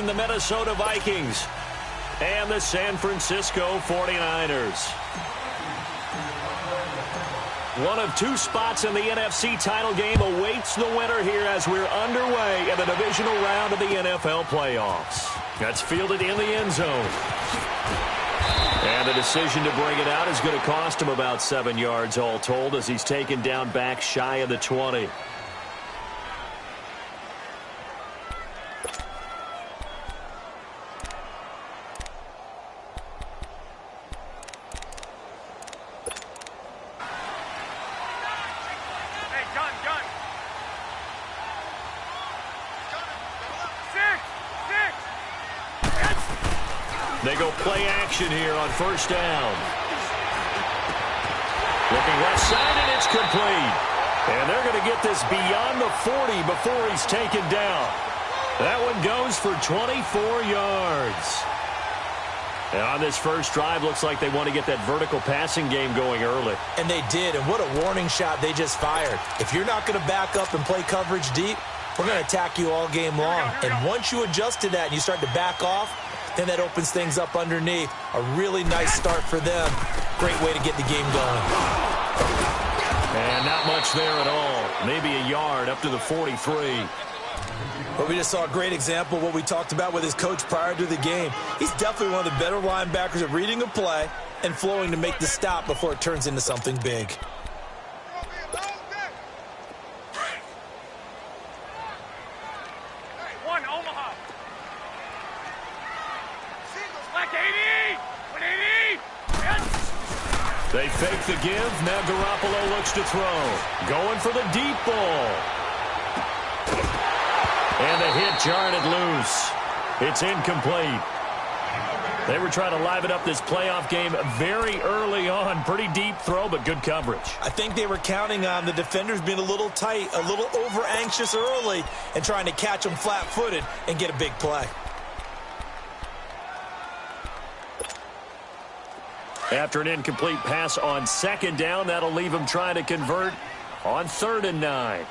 between the Minnesota Vikings and the San Francisco 49ers. One of two spots in the NFC title game awaits the winner here as we're underway in the divisional round of the NFL playoffs. That's fielded in the end zone. And the decision to bring it out is going to cost him about 7 yards all told as he's taken down back shy of the 20. They go play action here on first down. Looking left side, and it's complete. And they're going to get this beyond the 40 before he's taken down. That one goes for 24 yards. And on this first drive, looks like they want to get that vertical passing game going early. And they did, and what a warning shot they just fired. If you're not going to back up and play coverage deep, we're going to attack you all game long. And once you adjust to that and you start to back off, then that opens things up underneath. A really nice start for them. Great way to get the game going. And not much there at all. Maybe a yard up to the 43. Well, we just saw a great example of what we talked about with his coach prior to the game. He's definitely one of the better linebackers at reading a play and flowing to make the stop before it turns into something big. They fake the give. Now Garoppolo looks to throw. Going for the deep ball. And the hit jarred it loose. It's incomplete. They were trying to liven up this playoff game very early on. Pretty deep throw, but good coverage. I think they were counting on the defenders being a little tight, a little over-anxious early, and trying to catch them flat-footed and get a big play. After an incomplete pass on second down, that'll leave him trying to convert on 3rd and 9.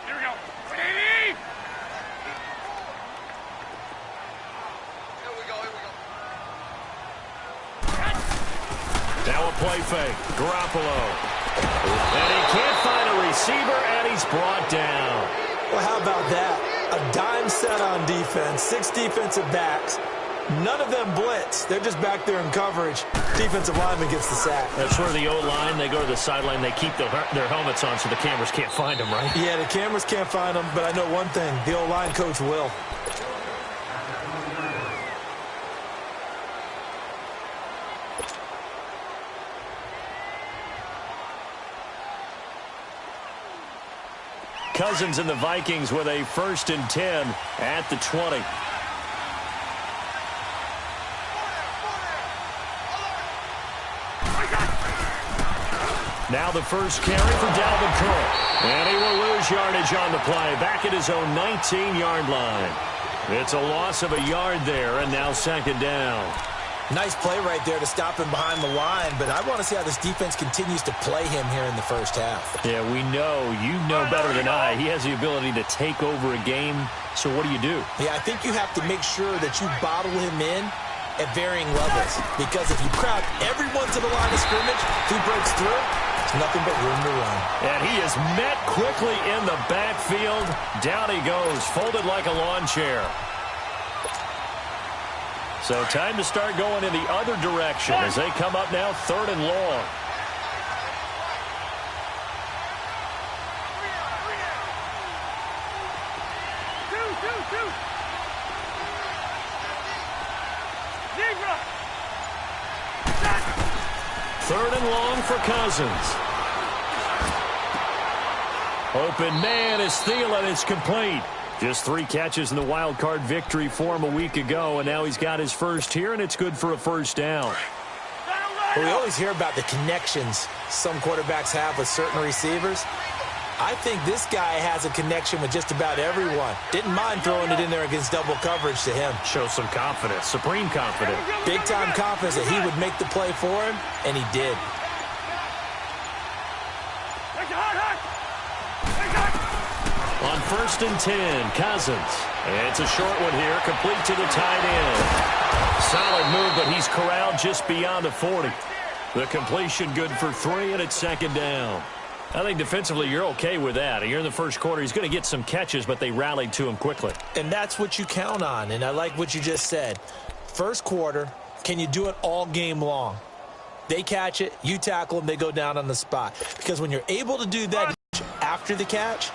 Here we go. Here we go. Now a play fake. Garoppolo. And he can't find a receiver, and he's brought down. Well, how about that? A dime set on defense, 6 defensive backs. None of them blitz. They're just back there in coverage. Defensive lineman gets the sack. That's where the O-line, they go to the sideline, they keep their helmets on so the cameras can't find them, right? Yeah, the cameras can't find them, but I know one thing. The O-line coach will. Cousins and the Vikings with a 1st and 10 at the 20. Now the first carry for Dalvin Cook. And he will lose yardage on the play. Back at his own 19-yard line. It's a loss of a yard there, and now 2nd down. Nice play right there to stop him behind the line, but I want to see how this defense continues to play him here in the first half. Yeah, we know. You know better than I. He has the ability to take over a game. So what do you do? Yeah, I think you have to make sure that you bottle him in at varying levels. Because if you crowd everyone to the line of scrimmage, if he breaks through, it's nothing but room to run. And he is met quickly in the backfield. Down he goes, folded like a lawn chair. So time to start going in the other direction as they come up now 3rd and long. Third and long for Cousins. Open man is Thielen. It's complete. Just 3 catches in the wild card victory for him a week ago, and now he's got his first here, and it's good for a 1st down. Well, we always hear about the connections some quarterbacks have with certain receivers. I think this guy has a connection with just about everyone. Didn't mind throwing it in there against double coverage to him. Shows some confidence, supreme confidence. Big-time confidence that he would make the play for him, and he did. On first and 10. Cousins. And it's a short one here, complete to the tight end. Solid move, but he's corralled just beyond the 40. The completion good for 3, and it's second down. I think defensively you're okay with that. Here in the first quarter, he's going to get some catches, but they rallied to him quickly. And that's what you count on, and I like what you just said. First quarter, can you do it all game long? They catch it, you tackle them, they go down on the spot. Because when you're able to do that after the catch,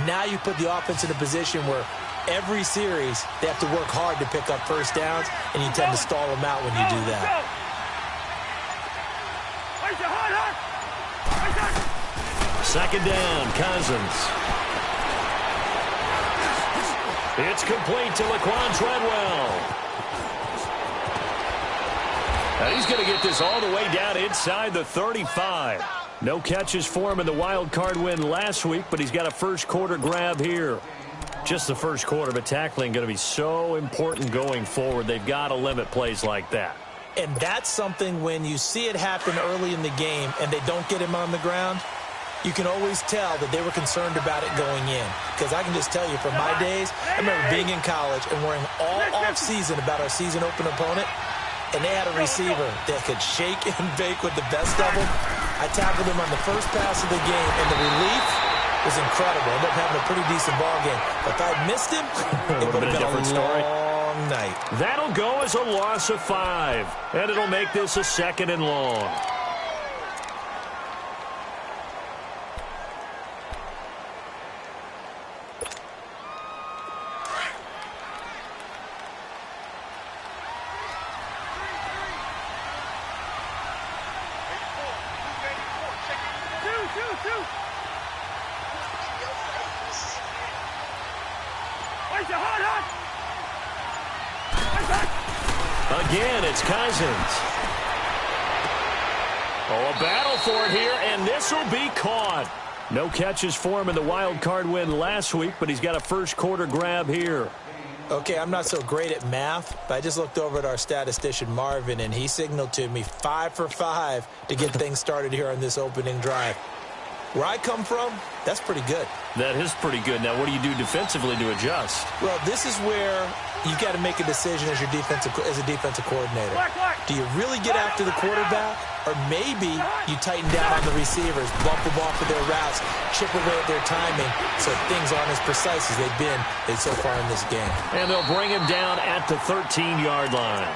now you put the offense in a position where every series they have to work hard to pick up first downs, and you tend to stall them out when you do that. Second down, Cousins. It's complete to Laquan Treadwell. And he's going to get this all the way down inside the 35. No catches for him in the wild card win last week, but he's got a first quarter grab here. Just the first quarter, but tackling going to be so important going forward. They've got to limit plays like that. And that's something when you see it happen early in the game and they don't get him on the ground, you can always tell that they were concerned about it going in. Because I can just tell you from my days, I remember being in college and worrying all off-season about our season open opponent, and they had a receiver that could shake and bake with the best of them. I tackled him on the first pass of the game, and the relief was incredible. I ended up having a pretty decent ball game. But if I'd missed him, it would have been a long night. That'll go as a loss of 5, and it'll make this a second and long. Again, it's Cousins. Oh, a battle for it here, and this will be caught. No catches for him in the wild card win last week, but he's got a first quarter grab here. Okay, I'm not so great at math, but I just looked over at our statistician, Marvin, and he signaled to me 5 for 5 to get things started here on this opening drive. Where I come from, that's pretty good. That is pretty good. Now, what do you do defensively to adjust? Well, this is where you've got to make a decision as a defensive coordinator. Do you really get after the quarterback, or maybe you tighten down on the receivers, bump them off of their routes, chip away at their timing, so things aren't as precise as they've been so far in this game. And they'll bring him down at the 13-yard line.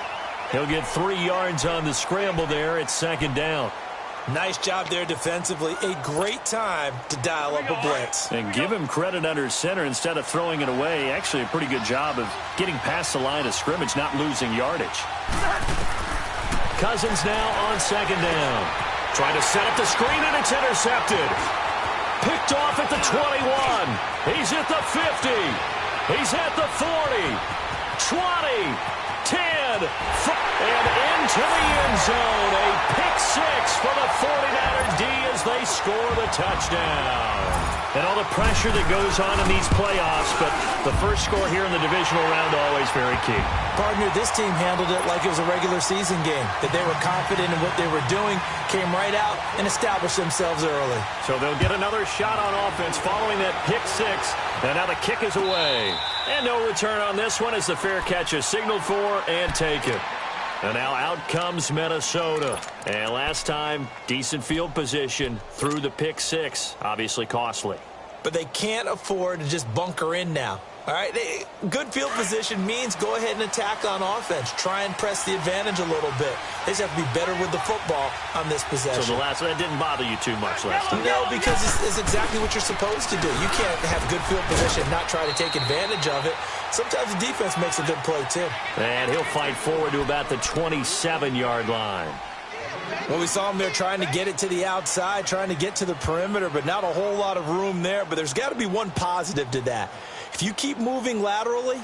He'll get 3 yards on the scramble there. It's second down. Nice job there defensively. A great time to dial up a blitz. And give him credit under center instead of throwing it away. Actually, a pretty good job of getting past the line of scrimmage, not losing yardage. Cousins now on second down. Trying to set up the screen, and it's intercepted. Picked off at the 21. He's at the 50. He's at the 40. 20. 10, and into the end zone. A pick-6 for the 49er D as they score the touchdown. And all the pressure that goes on in these playoffs, but the first score here in the divisional round always very key. Partner, this team handled it like it was a regular season game, that they were confident in what they were doing, came right out and established themselves early. So they'll get another shot on offense following that pick-6, and now the kick is away. And no return on this one as the fair catch is signaled for and taken. And now out comes Minnesota. And last time, decent field position through the pick-6. Obviously costly. But they can't afford to just bunker in now. All right, good field position means go ahead and attack on offense. Try and press the advantage a little bit. They just have to be better with the football on this possession. So that didn't bother you too much last time? No, because it's exactly what you're supposed to do. You can't have good field position and not try to take advantage of it. Sometimes the defense makes a good play, too. And he'll fight forward to about the 27-yard line. Well, we saw him there trying to get it to the outside, trying to get to the perimeter, but not a whole lot of room there. But there's got to be one positive to that. If you keep moving laterally,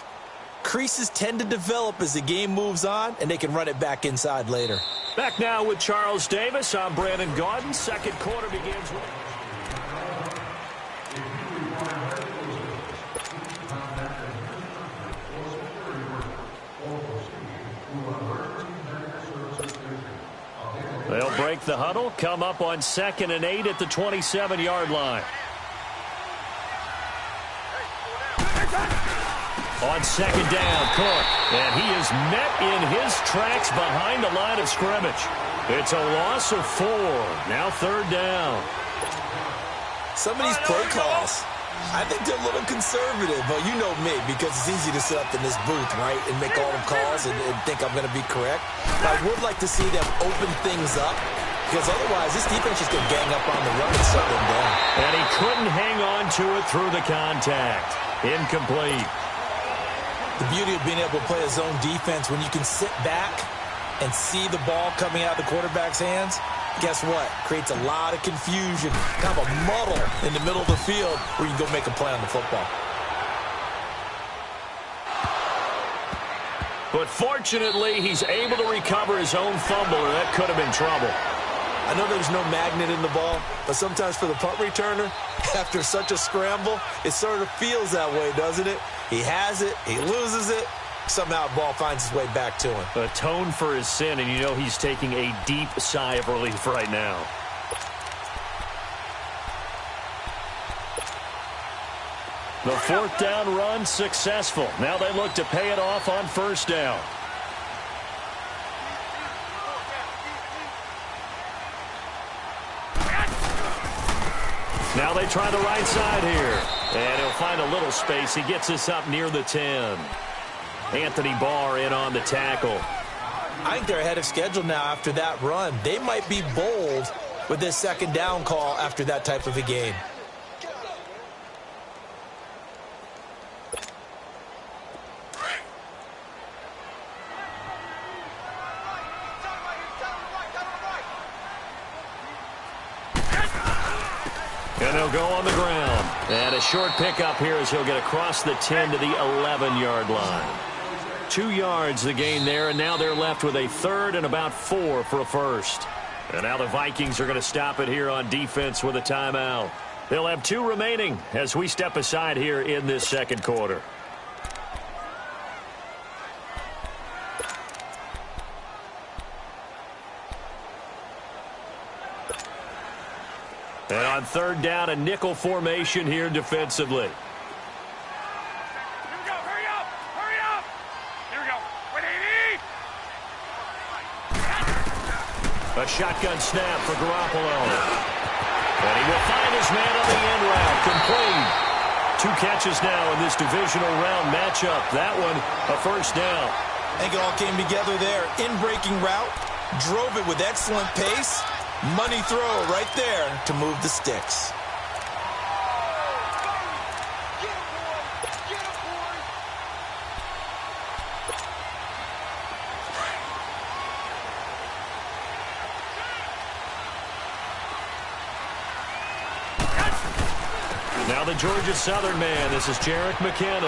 creases tend to develop as the game moves on, and they can run it back inside later. Back now with Charles Davis. I'm Brandon Gaudin. Second quarter begins with... They'll break the huddle, come up on 2nd and 8 at the 27-yard line. On second down, Cook. And he is met in his tracks behind the line of scrimmage. It's a loss of 4. Now third down. Some of these play calls, I think they're a little conservative, but you know me, because it's easy to sit up in this booth, right, and make all the calls and think I'm going to be correct. But I would like to see them open things up, because otherwise this defense is going to gang up on the run and shut them down. And he couldn't hang on to it through the contact. Incomplete. The beauty of being able to play a zone defense, when you can sit back and see the ball coming out of the quarterback's hands, guess what? Creates a lot of confusion, kind of a muddle in the middle of the field where you can go make a play on the football. But fortunately, he's able to recover his own fumble, or that could have been trouble. I know there's no magnet in the ball, but sometimes for the punt returner, after such a scramble, it sort of feels that way, doesn't it? He has it, he loses it, somehow the ball finds its way back to him. Atone for his sin, and you know he's taking a deep sigh of relief right now. The fourth down run successful. Now they look to pay it off on first down. Now they try the right side here. And he'll find a little space. He gets us up near the 10. Anthony Barr in on the tackle. I think they're ahead of schedule now after that run. They might be bold with this second down call after that type of a game. And he'll go on the ground. And a short pickup here as he'll get across the 10 to the 11-yard line. 2 yards the gain there, and now they're left with a third and about 4 for a first. And now the Vikings are going to stop it here on defense with a timeout. They'll have 2 remaining as we step aside here in this second quarter. And on third down, a nickel formation here defensively. A shotgun snap for Garoppolo. And he will find his man on the end route. Complete. 2 catches now in this divisional round matchup. That one, a first down. I think it all came together there. In-breaking route. Drove it with excellent pace. Money throw right there to move the sticks. Now the Georgia Southern man. This is Jerick McKinnon.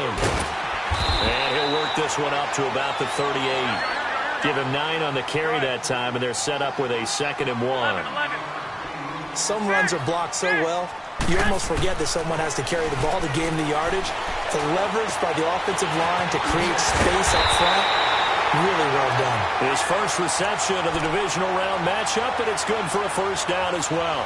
And he'll work this one up to about the 38. Give him 9 on the carry that time, and they're set up with a 2nd and 1. Some runs are blocked so well, you almost forget that someone has to carry the ball to gain the yardage. The leverage by the offensive line to create space up front, really well done. His first reception of the divisional round matchup, and it's good for a first down as well.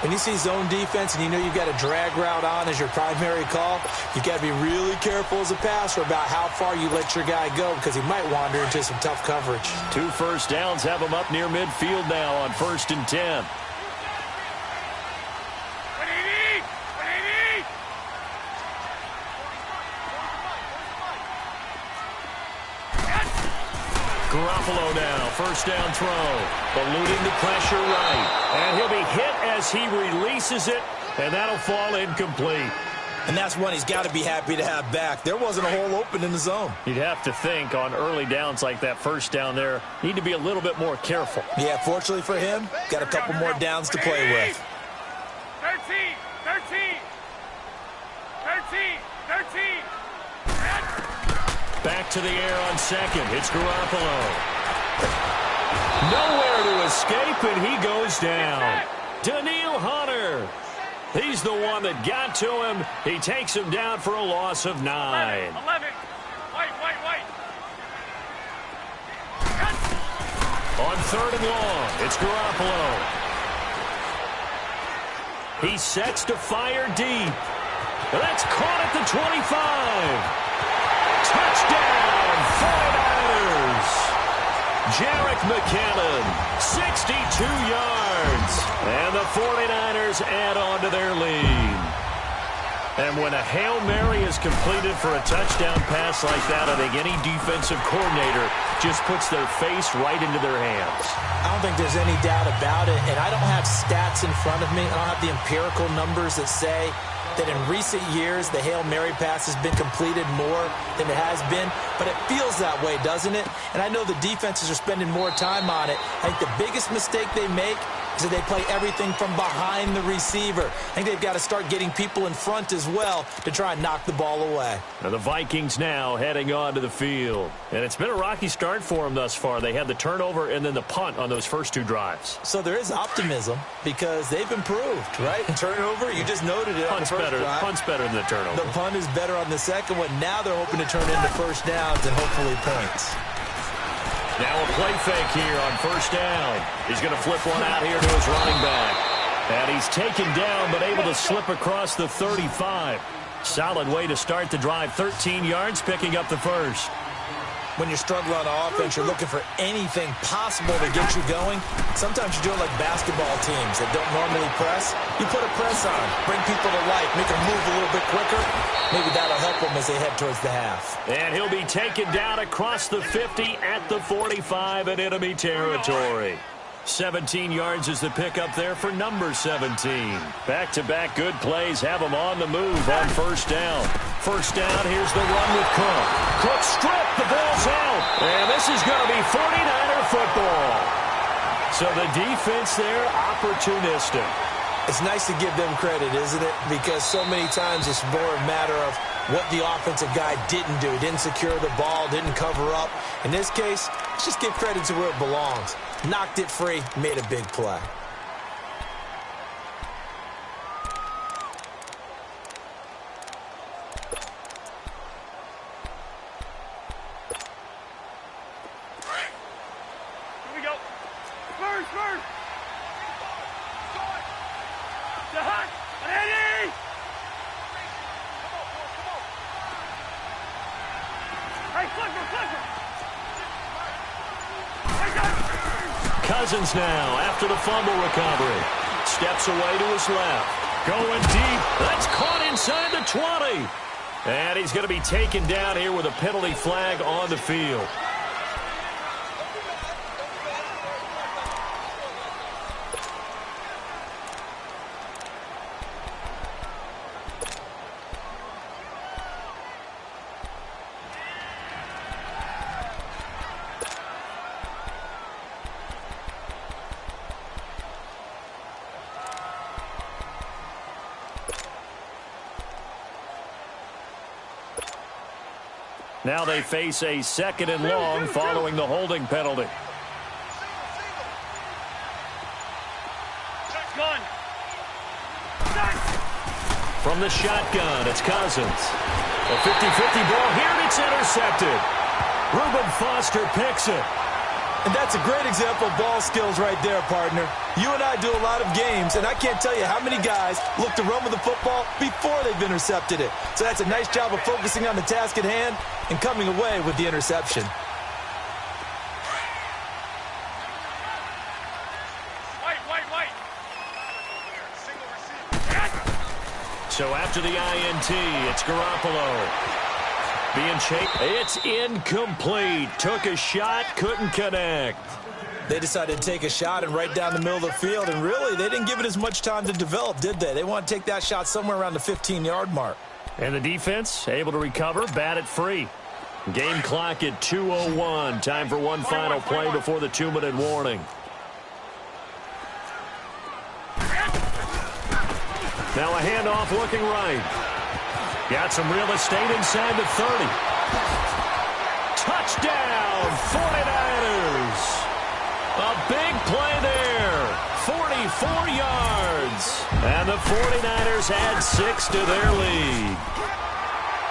When you see zone defense and you know you've got a drag route on as your primary call, you've got to be really careful as a passer about how far you let your guy go because he might wander into some tough coverage. 2 first downs have him up near midfield now on 1st and 10. Garoppolo now, first down throw, eluding the pressure right, and he'll be hit as he releases it, and that'll fall incomplete. And that's one he's got to be happy to have back. There wasn't a hole open in the zone. You'd have to think on early downs like that first down there, need to be a little bit more careful. Yeah, fortunately for him, got a couple more downs to play with. 13. Back to the air on second. It's Garoppolo. Nowhere to escape, and he goes down. Daniil Hunter. He's the one that got to him. He takes him down for a loss of 9. 11. White. On 3rd and long, it's Garoppolo. He sets to fire deep. That's caught at the 25. Touchdown, 49ers. Jarek McCannon, 62 yards. And the 49ers add on to their lead. And when a Hail Mary is completed for a touchdown pass like that, I think any defensive coordinator just puts their face right into their hands. I don't think there's any doubt about it, and I don't have stats in front of me. I don't have the empirical numbers that say that in recent years the Hail Mary pass has been completed more than it has been, but it feels that way, doesn't it? And I know the defenses are spending more time on it. I think the biggest mistake they make is that they play everything from behind the receiver. I think they've got to start getting people in front as well to try and knock the ball away. Now the Vikings now heading onto the field. And it's been a rocky start for them thus far. They had the turnover and then the punt on those first two drives. So there is optimism because they've improved, right? Turnover, you just noted it on the first drive. Punt's better than the turnover. The punt is better on the second one. Now they're hoping to turn into first downs and hopefully points. Now a play fake here on first down. He's going to flip one out here to his running back. And he's taken down but able to slip across the 35. Solid way to start the drive. 13 yards, picking up the first. When you're struggling on offense, you're looking for anything possible to get you going. Sometimes you're doing like basketball teams that don't normally press. You put a press on, bring people to life, make them move a little bit quicker. Maybe that'll help them as they head towards the half. And he'll be taken down across the 50 at the 45 in enemy territory. 17 yards is the pickup there for number 17. Back-to-back good plays have them on the move on first down. First down, here's the run with Cook. Cook stripped, the ball's out. And this is going to be 49er football. So the defense there, opportunistic. It's nice to give them credit, isn't it? Because so many times it's more a matter of what the offensive guy didn't do. Didn't secure the ball, didn't cover up. In this case, let's just give credit to where it belongs. Knocked it free, made a big play. Here we go. First. The hunt. Ready. Hey, flipper. Cousins now after the fumble recovery. Steps away to his left. Going deep. That's caught inside the 20. And he's going to be taken down here with a penalty flag on the field. Now they face a second and long following the holding penalty. From the shotgun, it's Cousins. A 50-50 ball here, and it's intercepted. Reuben Foster picks it. And that's a great example of ball skills right there, partner. You and I do a lot of games, and I can't tell you how many guys look to run with the football before they've intercepted it. So that's a nice job of focusing on the task at hand and coming away with the interception. White. So after the INT, it's Garoppolo. Being chased. It's incomplete. Took a shot, couldn't connect. They decided to take a shot and right down the middle of the field, and really, they didn't give it as much time to develop, did they? They want to take that shot somewhere around the 15-yard mark. And the defense able to recover, bat it free. Game clock at 2:01. Time for one final play before the 2-minute warning. Now a handoff looking right. Got some real estate inside the 30. Touchdown, 49ers. A big play there. 44 yards. And the 49ers add 6 to their lead.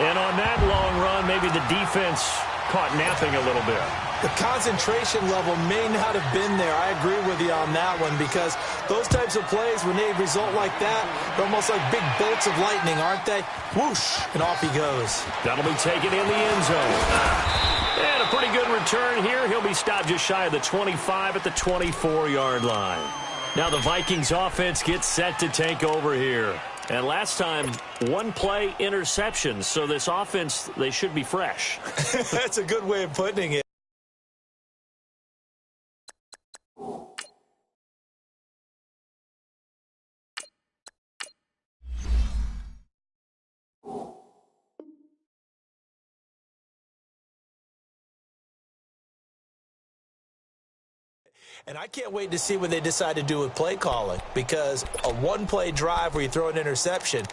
And on that long run, maybe the defense caught napping a little bit. The concentration level may not have been there. I agree with you on that one, because those types of plays, when they result like that, they're almost like big bolts of lightning, aren't they? Whoosh, and off he goes. That'll be taken in the end zone. And a pretty good return here. He'll be stopped just shy of the 25 at the 24-yard line. Now the Vikings offense gets set to take over here. And last time, one-play interception. So this offense, they should be fresh. That's a good way of putting it. And I can't wait to see what they decide to do with play calling, because a one-play drive where you throw an interception,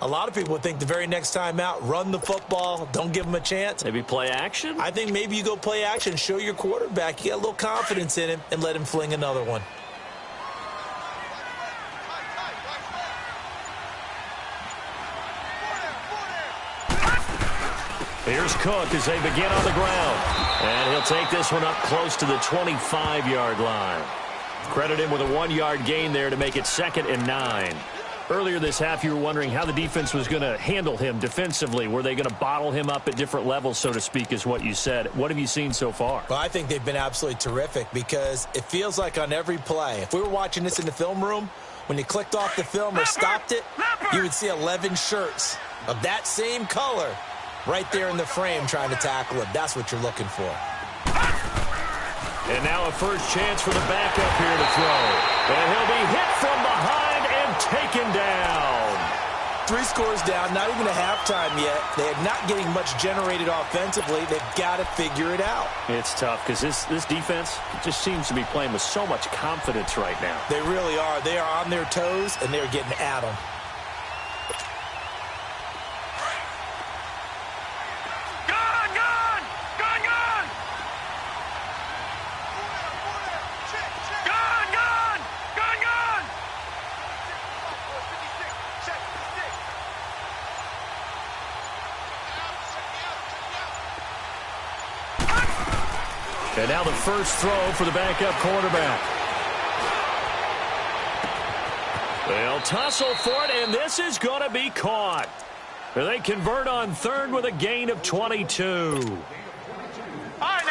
a lot of people would think the very next time out, run the football, don't give them a chance. Maybe play action? I think maybe you go play action, show your quarterback you got a little confidence in him, and let him fling another one. Here's Cook as they begin on the ground. And he'll take this one up close to the 25-yard line. Credit him with a 1-yard gain there to make it 2nd and 9. Earlier this half, you were wondering how the defense was going to handle him defensively. Were they going to bottle him up at different levels, so to speak, is what you said. What have you seen so far? Well, I think they've been absolutely terrific, because it feels like on every play, if we were watching this in the film room, when you clicked off the film or stopped it, you would see 11 shirts of that same color right there in the frame trying to tackle him. That's what you're looking for. And now a first chance for the backup here to throw. And he'll be hit from behind and taken down. 3 scores down, not even a halftime yet. They are not getting much generated offensively. They've got to figure it out. It's tough, because this defense just seems to be playing with so much confidence right now. They really are. They are on their toes, and they're getting at them. And now the first throw for the backup quarterback. They'll tussle for it, and this is going to be caught. They convert on 3rd with a gain of 22.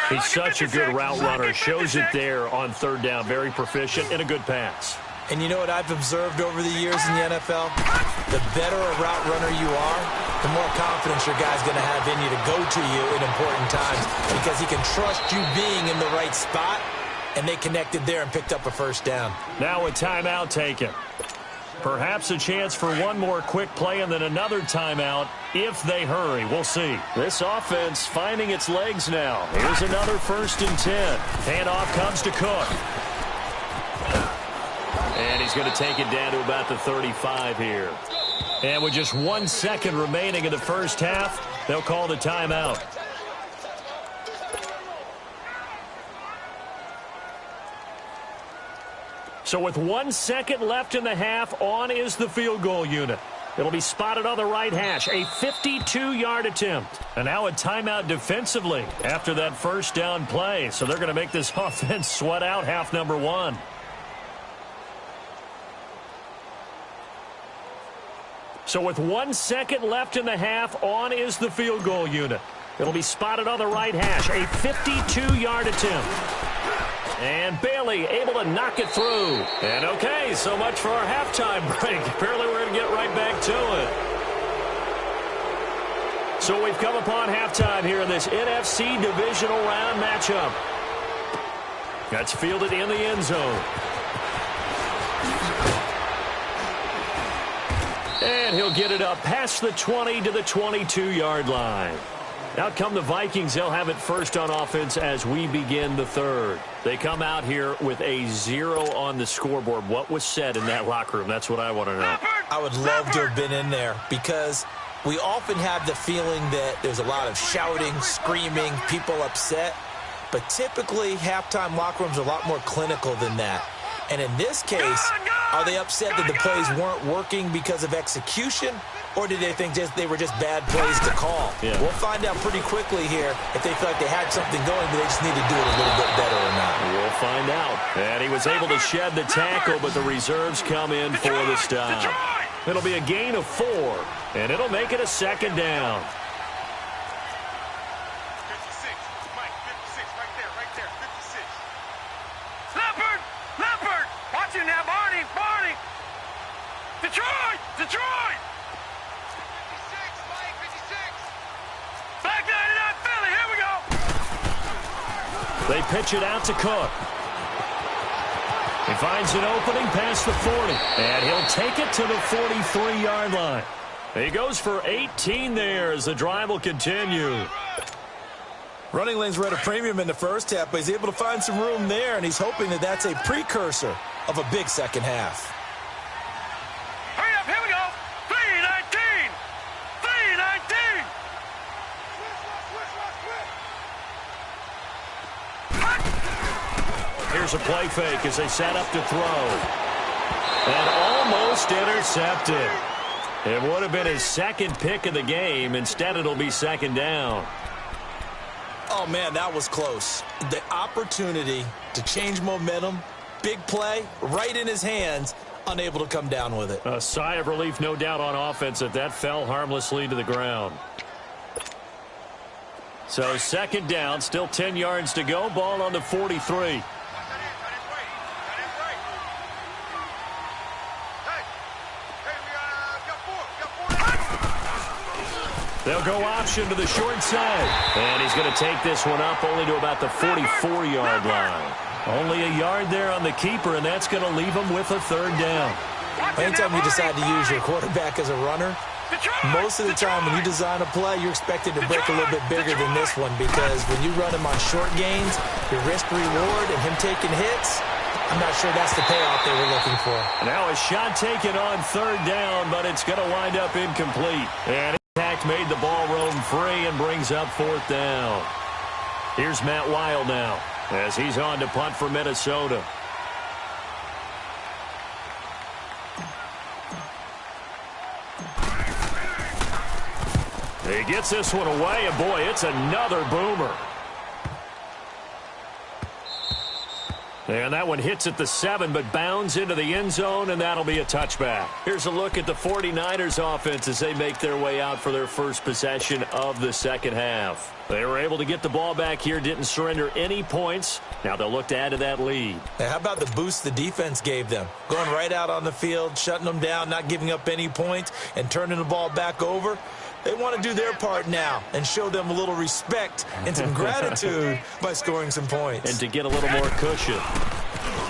He's such a good route runner. Shows it there on 3rd down. Very proficient and a good pass. And you know what I've observed over the years in the NFL? The better a route runner you are, the more confidence your guy's going to have in you to go to you in important times, because he can trust you being in the right spot, and they connected there and picked up a first down. Now a timeout taken. Perhaps a chance for one more quick play and then another timeout if they hurry. We'll see. This offense finding its legs now. Here's another 1st and 10. Handoff comes to Cook. And he's going to take it down to about the 35 here. And with just 1 second remaining in the first half, they'll call the timeout. So with 1 second left in the half, on is the field goal unit. It'll be spotted on the right hash, a 52-yard attempt. And now a timeout defensively after that first down play. So they're going to make this offense sweat out half number 1. So with 1 second left in the half, on is the field goal unit. It'll be spotted on the right hash, a 52-yard attempt. And Bailey able to knock it through. And okay, so much for our halftime break. Apparently we're going to get right back to it. So we've come upon halftime here in this NFC divisional round matchup. That's fielded in the end zone. And he'll get it up past the 20 to the 22-yard line. Out come the Vikings. They'll have it first on offense as we begin the 3rd. They come out here with a 0 on the scoreboard. What was said in that locker room? That's what I want to know. I would love to have been in there, because we often have the feeling that there's a lot of shouting, screaming, people upset. But typically, halftime locker rooms are a lot more clinical than that. And in this case, are they upset that the plays weren't working because of execution? Or did they think they were just bad plays to call? Yeah. We'll find out pretty quickly here if they feel like they had something going, but they just need to do it a little bit better or not. We'll find out. And he was able to shed the tackle, but the reserves come in for the stop. It'll be a gain of 4, and it'll make it a second down. 56. Mike, 56. Right there. 56. Leopard! Leopard! Watch it now, Barney! Barney! Detroit! Detroit! 56, Mike, 56. Back 99 Philly, here we go! They pitch it out to Cook. He finds an opening past the 40, and he'll take it to the 43-yard line. He goes for 18 there as the drive will continue. Running lanes were at a premium in the first half, but he's able to find some room there, and he's hoping that that's a precursor of a big second half. Hurry up, here we go! 319! 319! Here's a play fake as they set up to throw. And almost intercepted. It would have been his second pick of the game. Instead, it'll be second down. Oh, man, that was close. The opportunity to change momentum, big play, right in his hands, unable to come down with it. A sigh of relief, no doubt, on offense that fell harmlessly to the ground. So second down, still 10 yards to go. Ball on the 43. They'll go option to the short side. And he's going to take this one up only to about the 44-yard line. Only a yard there on the keeper, and that's going to leave him with a third down. Anytime you decide to use your quarterback as a runner, most of the time when you design a play, you're expected to break a little bit bigger than this one, because when you run him on short gains, your risk-reward and him taking hits, I'm not sure that's the payoff they were looking for. Now a shot taken on third down, but it's going to wind up incomplete. And impact made the ball roam free and brings up fourth down. Here's Matt Wild now as he's on to punt for Minnesota. He gets this one away, and boy, it's another boomer. And that one hits at the 7, but bounds into the end zone, and that'll be a touchback. Here's a look at the 49ers offense as they make their way out for their first possession of the second half. They were able to get the ball back here, didn't surrender any points. Now they'll look to add to that lead. Now, how about the boost the defense gave them? Going right out on the field, shutting them down, not giving up any points, and turning the ball back over. They want to do their part now and show them a little respect and some gratitude by scoring some points. And to get a little more cushion.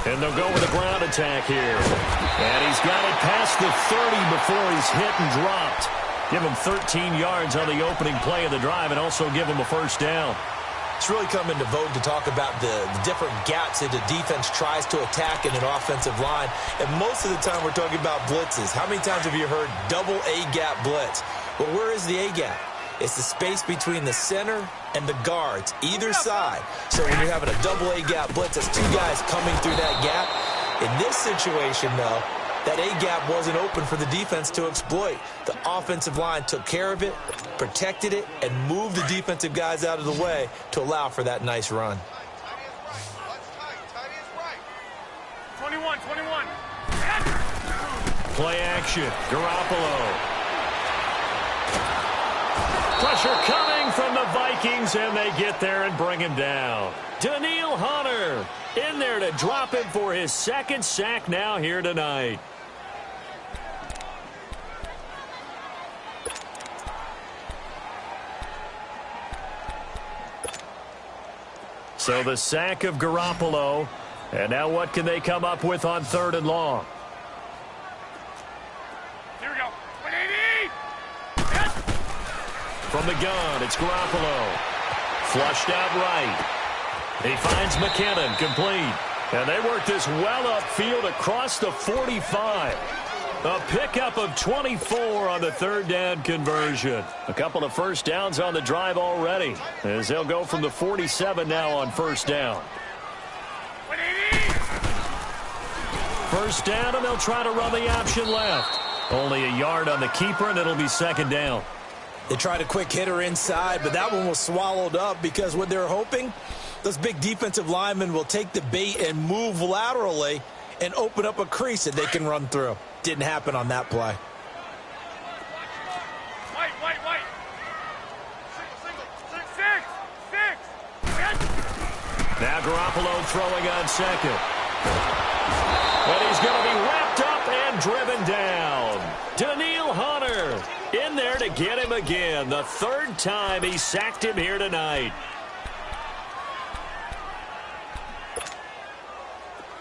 And they'll go with a ground attack here. And he's got it past the 30 before he's hit and dropped. Give him 13 yards on the opening play of the drive and also give him a first down. It's really come into vogue to talk about the different gaps that the defense tries to attack in an offensive line. And most of the time we're talking about blitzes. How many times have you heard double A-gap blitz? Well, where is the A-gap? It's the space between the center and the guards, either side. So when you're having a double A-gap blitz, that's two guys coming through that gap. In this situation, though, that A-gap wasn't open for the defense to exploit. The offensive line took care of it, protected it, and moved the defensive guys out of the way to allow for that nice run. 21. Play action. Garoppolo. Pressure coming from the Vikings, and they get there and bring him down. Daniil Hunter in there to drop him for his second sack now here tonight. So the sack of Garoppolo. And now what can they come up with on third and long? Here we go. 180. From the gun, it's Garoppolo. Flushed out right. He finds McKinnon, complete. And they work this well upfield across the 45. A pickup of 24 on the third down conversion. A couple of first downs on the drive already, as they'll go from the 47 now on first down. 180. First down, and they'll try to run the option left. Only a yard on the keeper, and it'll be second down. They tried a quick hitter inside, but that one was swallowed up because what they're hoping, those big defensive linemen will take the bait and move laterally and open up a crease that they can run through. Didn't happen on that play. White. Six. Now Garoppolo throwing on second. And he's going to be wrapped up and driven down. Danielle Hunter in there to get him again. The third time he sacked him here tonight.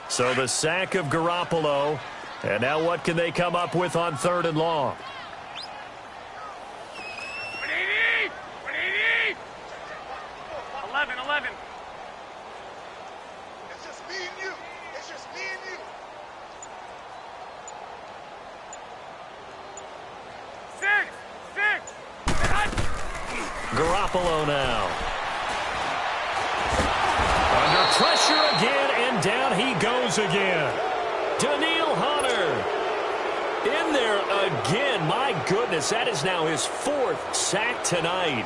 So the sack of Garoppolo. And now what can they come up with on third and long? 180. 11. It's just me and you. Six. Garoppolo now. Under pressure again, and down he goes again. Danielle Hunter in there again. My goodness, that is now his fourth sack tonight.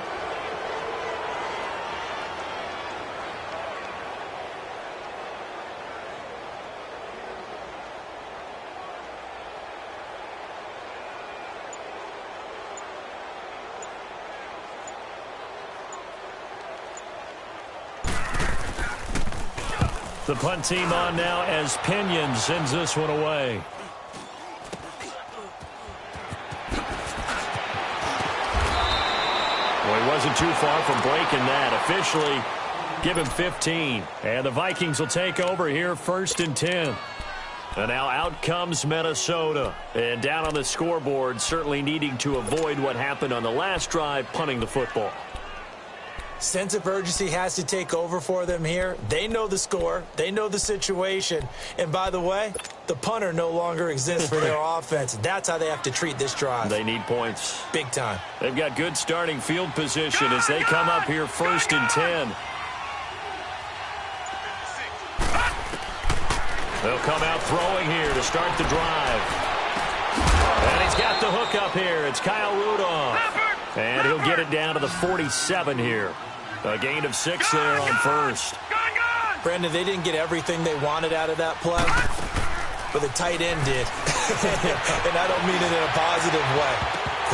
The punt team on now as Pinion sends this one away. Well, he wasn't too far from breaking that. Officially, give him 15. And the Vikings will take over here, 1st and 10. And now out comes Minnesota. And down on the scoreboard, certainly needing to avoid what happened on the last drive, punting the football. Sense of urgency has to take over for them here. They know the score. They know the situation. And by the way, the punter no longer exists for their offense. That's how they have to treat this drive. They need points. Big time. They've got good starting field position as they come up here 1st and 10. They'll come out throwing here to start the drive. And he's got the hook up here. It's Kyle Rudolph. And he'll get it down to the 47 here. A gain of 6 there on first. Brandon, they didn't get everything they wanted out of that play, but the tight end did. And I don't mean it in a positive way.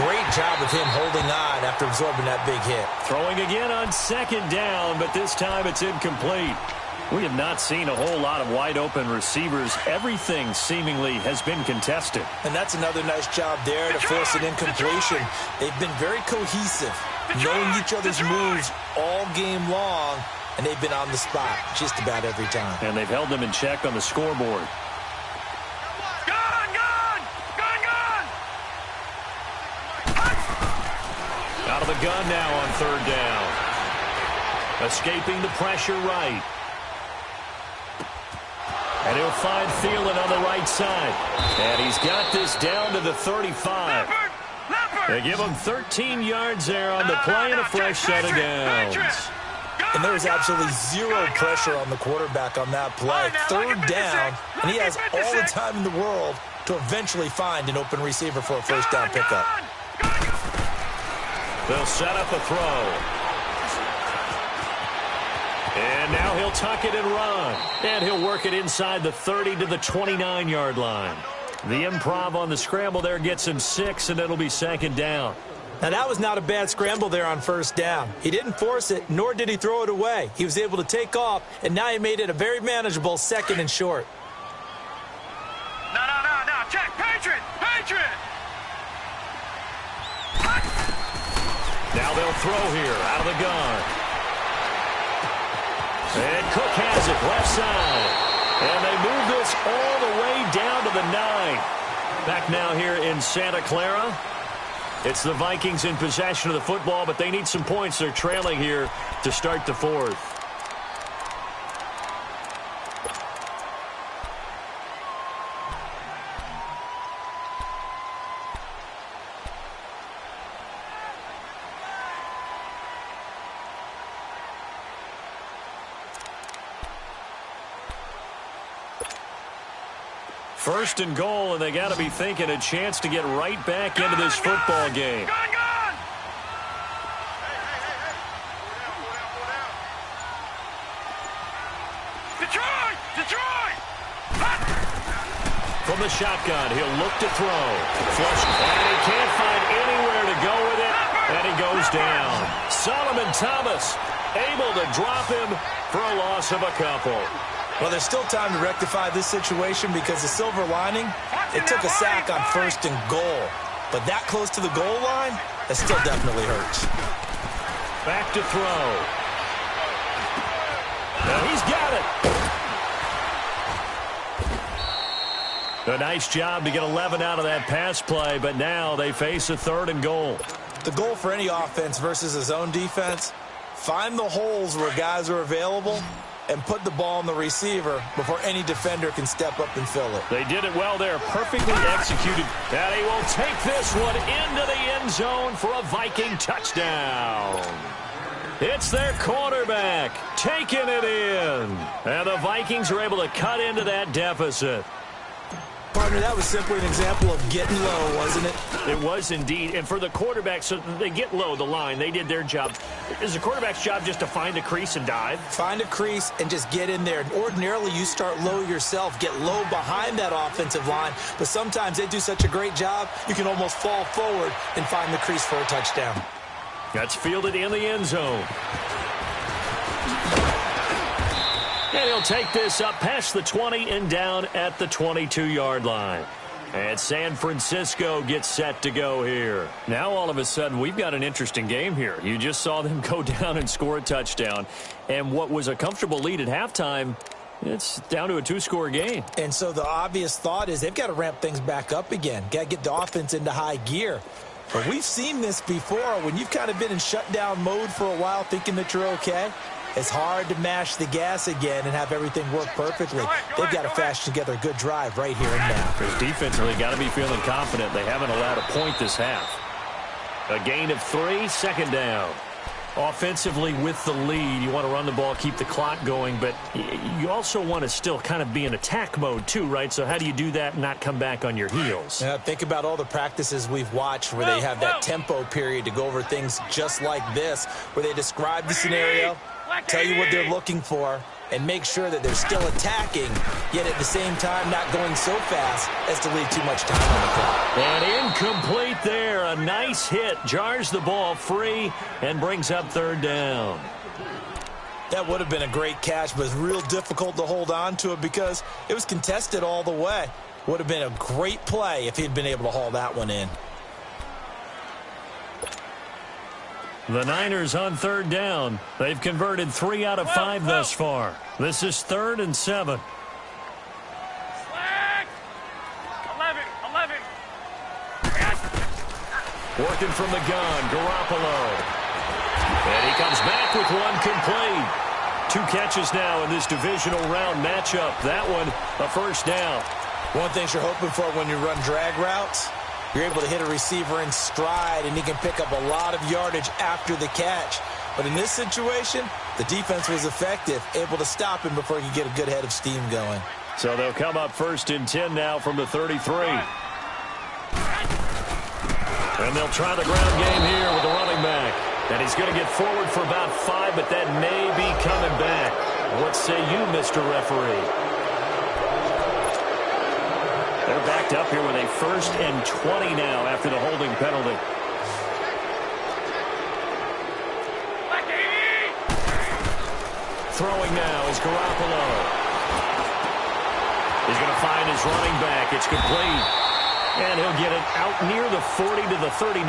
Great job of him holding on after absorbing that big hit. Throwing again on 2nd down, but this time it's incomplete. We have not seen a whole lot of wide-open receivers. Everything seemingly has been contested. And that's another nice job there to force an incompletion. They've been very cohesive, knowing each other's moves all game long, and they've been on the spot just about every time. And they've held them in check on the scoreboard. Gone! Out of the gun now on 3rd down. Escaping the pressure right. And he'll find Thielen on the right side. And he's got this down to the 35. They give him 13 yards there on the play and a fresh set of downs. And there was absolutely zero pressure on the quarterback on that play. 3rd down, and he has all the time in the world to eventually find an open receiver for a 1st down pickup. They'll set up a throw. And now he'll tuck it and run. And he'll work it inside the 30 to the 29-yard line. The improv on the scramble there gets him 6, and it'll be 2nd down. Now, that was not a bad scramble there on 1st down. He didn't force it, nor did he throw it away. He was able to take off, and now he made it a very manageable 2nd and short. No. Check. Patriot. Now they'll throw here out of the gun. And Cook has it left side. And they move this all the way down to the 9. Back now here in Santa Clara. It's the Vikings in possession of the football, but they need some points. They're trailing here to start the 4th. First and goal, and they got to be thinking a chance to get right back into this football game. Gone! Detroit! From the shotgun, he'll look to throw. Flush, and he can't find anywhere to go with it, and he goes down. Solomon Thomas able to drop him for a loss of a couple. Well, there's still time to rectify this situation because the silver lining, it took a sack on first and goal. But that close to the goal line, that still definitely hurts. Back to throw. Now he's got it. A nice job to get 11 out of that pass play, but now they face a third and goal. The goal for any offense versus a zone defense, find the holes where guys are available and put the ball on the receiver before any defender can step up and fill it. They did it well there, perfectly executed. And he will take this one into the end zone for a Viking touchdown. It's their quarterback taking it in. And the Vikings are able to cut into that deficit. Partner, that was simply an example of getting low, wasn't it? It was indeed. And for the quarterback, so they get low the line. They did their job. Is the quarterback's job just to find a crease and dive? Find a crease and just get in there. Ordinarily, you start low yourself, get low behind that offensive line. But sometimes they do such a great job, you can almost fall forward and find the crease for a touchdown. That's fielded in the end zone. And he'll take this up past the 20 and down at the 22-yard line. And San Francisco gets set to go here. Now, all of a sudden, we've got an interesting game here. You just saw them go down and score a touchdown. And what was a comfortable lead at halftime, it's down to a two-score game. And so the obvious thought is they've got to ramp things back up again. Got to get the offense into high gear. But we've seen this before. When you've kind of been in shutdown mode for a while thinking that you're okay, it's hard to mash the gas again and have everything work perfectly. They've got to fashion together a good drive right here and now. Because defensively, got to be feeling confident. They haven't allowed a point this half. A gain of 3, second down. Offensively with the lead, you want to run the ball, keep the clock going, but you also want to still kind of be in attack mode too, right? So how do you do that and not come back on your heels? Think about all the practices we've watched where they have that tempo period to go over things just like this, where they describe the scenario, tell you what they're looking for, and make sure that they're still attacking, yet at the same time not going so fast as to leave too much time on the clock. And incomplete there. A nice hit. Jars the ball free and brings up third down. That would have been a great catch, but it's real difficult to hold on to it because it was contested all the way. Would have been a great play if he'd been able to haul that one in. The Niners on third down. They've converted 3 out of 5 thus far. This is 3rd and 7. Slack! 11. Working from the gun, Garoppolo. And he comes back with one complete. 2 catches now in this divisional round matchup. That one, a first down. One thing you're hoping for when you run drag routes, you're able to hit a receiver in stride, and he can pick up a lot of yardage after the catch. But in this situation, the defense was effective, able to stop him before he could get a good head of steam going. So they'll come up 1st and 10 now from the 33. And they'll try the ground game here with the running back. And he's going to get forward for about 5, but that may be coming back. What say you, Mr. Referee? They're backed up here with a 1st and 20 now after the holding penalty. Throwing now is Garoppolo. He's going to find his running back. It's complete. And he'll get it out near the 40 to the 39.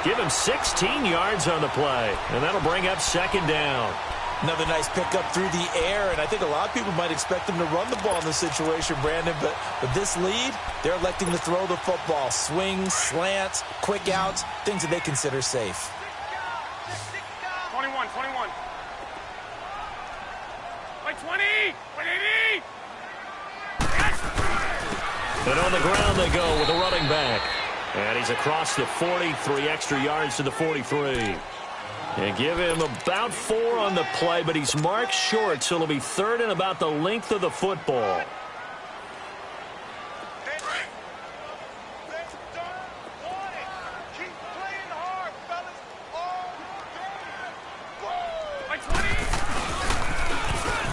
Give him 16 yards on the play. And that'll bring up 2nd down. Another nice pickup through the air, and I think a lot of people might expect them to run the ball in this situation, Brandon, but with this lead, they're electing to throw the football. Swings, slants, quick outs, things that they consider safe. 21. Like 20! 180! And on the ground they go with the running back. And he's across the 40, 3 extra yards to the 43. And give him about 4 on the play, but he's marked short, so it'll be 3rd and about the length of the football.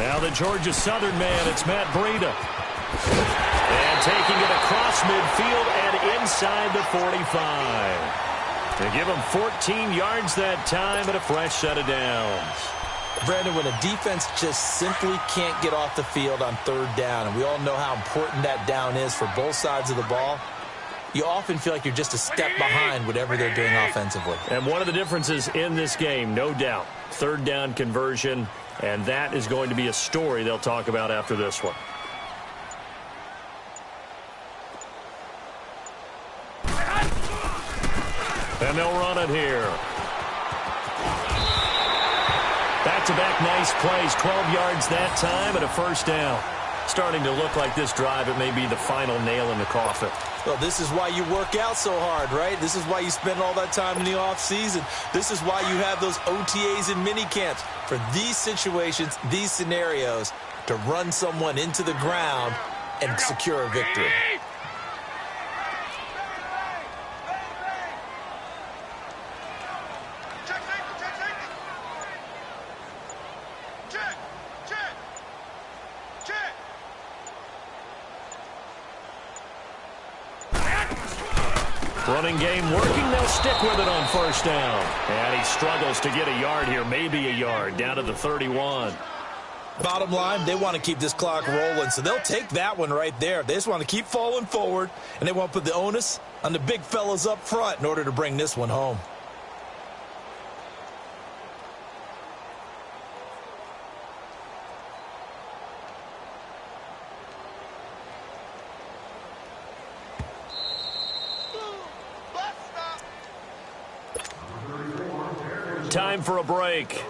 Now the Georgia Southern man, it's Matt Breida. And taking it across midfield and inside the 45. They give him 14 yards that time and a fresh set of downs. Brandon, when a defense just simply can't get off the field on third down, and we all know how important that down is for both sides of the ball, you often feel like you're just a step behind whatever they're doing offensively. And one of the differences in this game, no doubt, third down conversion, and that is going to be a story they'll talk about after this one. And they'll run it here. Back-to-back nice plays, 12 yards that time and a first down. Starting to look like this drive, it may be the final nail in the coffin. Well, this is why you work out so hard, right? This is why you spend all that time in the offseason. This is why you have those OTAs and mini camps. For these situations, these scenarios, to run someone into the ground and secure a victory. Running game working, they'll stick with it on first down. And he struggles to get a yard here, maybe a yard, down to the 31. Bottom line, they want to keep this clock rolling, so they'll take that one right there. They just want to keep falling forward, and they want to put the onus on the big fellas up front in order to bring this one home. Time for a break.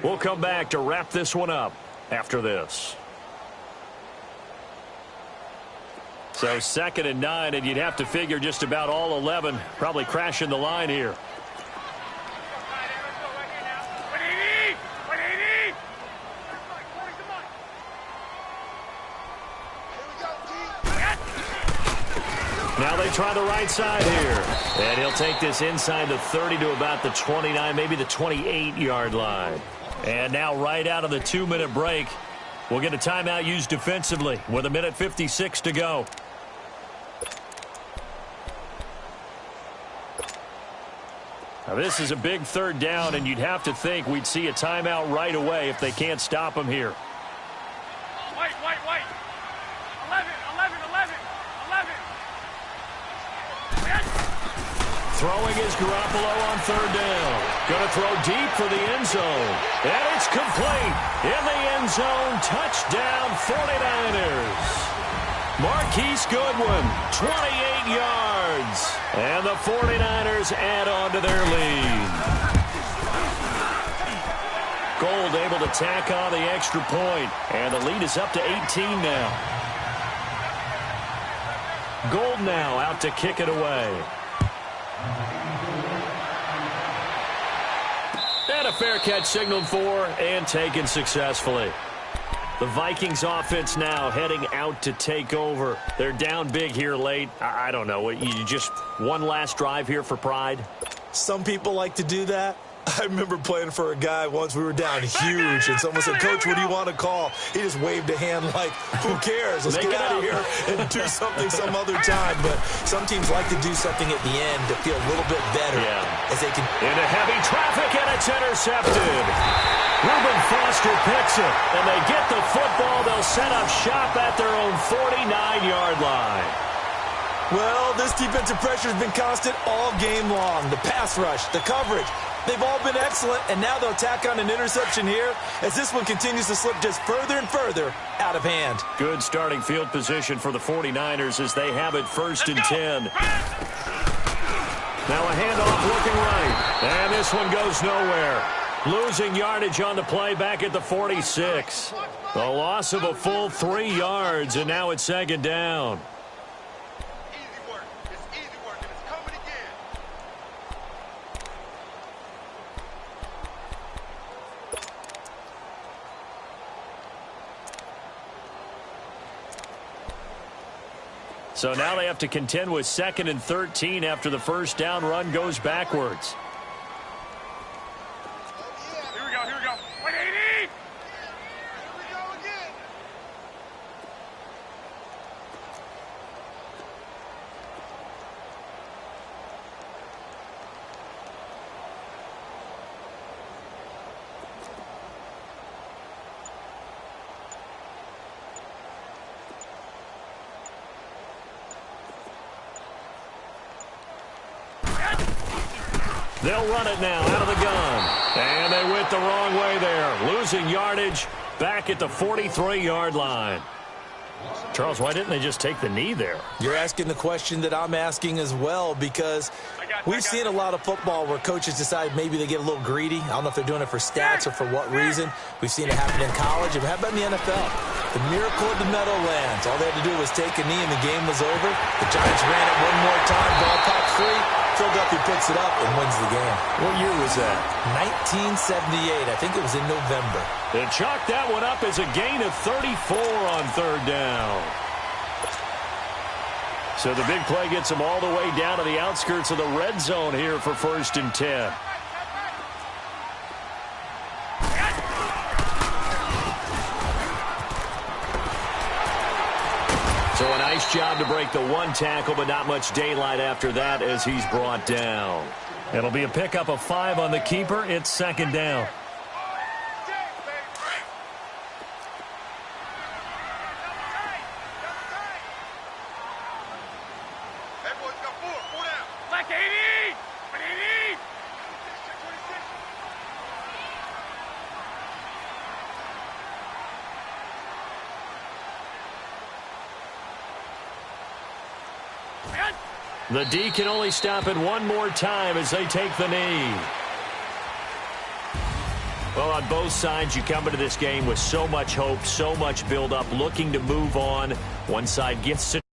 We'll come back to wrap this one up after this. So 2nd and 9, and you'd have to figure just about all 11 probably crashing the line here. Now they try the right side here. And he'll take this inside the 30 to about the 29, maybe the 28-yard line. And now right out of the 2-minute break, we'll get a timeout used defensively with 1:56 to go. Now this is a big third down, and you'd have to think we'd see a timeout right away if they can't stop him here. Wait. 11. Throwing is Garoppolo on third down. Going to throw deep for the end zone. And it's complete. In the end zone, touchdown 49ers. Marquise Goodwin, 28 yards. And the 49ers add on to their lead. Gold able to tack on the extra point. And the lead is up to 18 now. Gold now out to kick it away. And a fair catch signaled for and taken successfully. The Vikings offense now heading out to take over. They're down big here late. I don't know. You just one last drive here for pride? Some people like to do that. I remember playing for a guy once. We were down huge, and someone said, "Coach, what do you want to call?" He just waved a hand like, "Who cares? Let's get out of here and do something some other time." But some teams like to do something at the end to feel a little bit better as they can. Into heavy traffic, and it's intercepted. Reuben Foster picks it, and they get the football. They'll set up shop at their own 49-yard line. Well, this defensive pressure has been constant all game long. The pass rush, the coverage, they've all been excellent, and now they'll tack on an interception here as this one continues to slip just further and further out of hand. Good starting field position for the 49ers as they have it 1st and 10. Now a handoff looking right, and this one goes nowhere. Losing yardage on the play back at the 46. The loss of a full 3 yards, and now it's 2nd down. So now they have to contend with 2nd and 13 after the first down run goes backwards. Here we go. 180. Here we go again. They'll run it now out of the gun. And they went the wrong way there. Losing yardage back at the 43-yard line. Charles, why didn't they just take the knee there? You're asking the question that I'm asking as well, because we've seen a lot of football where coaches decide maybe they get a little greedy. I don't know if they're doing it for stats or for what reason. We've seen it happen in college. And how about in the NFL? The miracle of the Meadowlands. All they had to do was take a knee and the game was over. The Giants ran it one more time. Ball popped free. Philadelphia picks it up and wins the game. What year was that? 1978. I think it was in November. They chalked that one up as a gain of 34 on third down. So the big play gets them all the way down to the outskirts of the red zone here for 1st and 10. So a nice job to break the one tackle, but not much daylight after that as he's brought down. It'll be a pickup of 5 on the keeper. It's 2nd down. The D can only stop it one more time as they take the knee. Well, on both sides, you come into this game with so much hope, so much build-up, looking to move on. One side gets to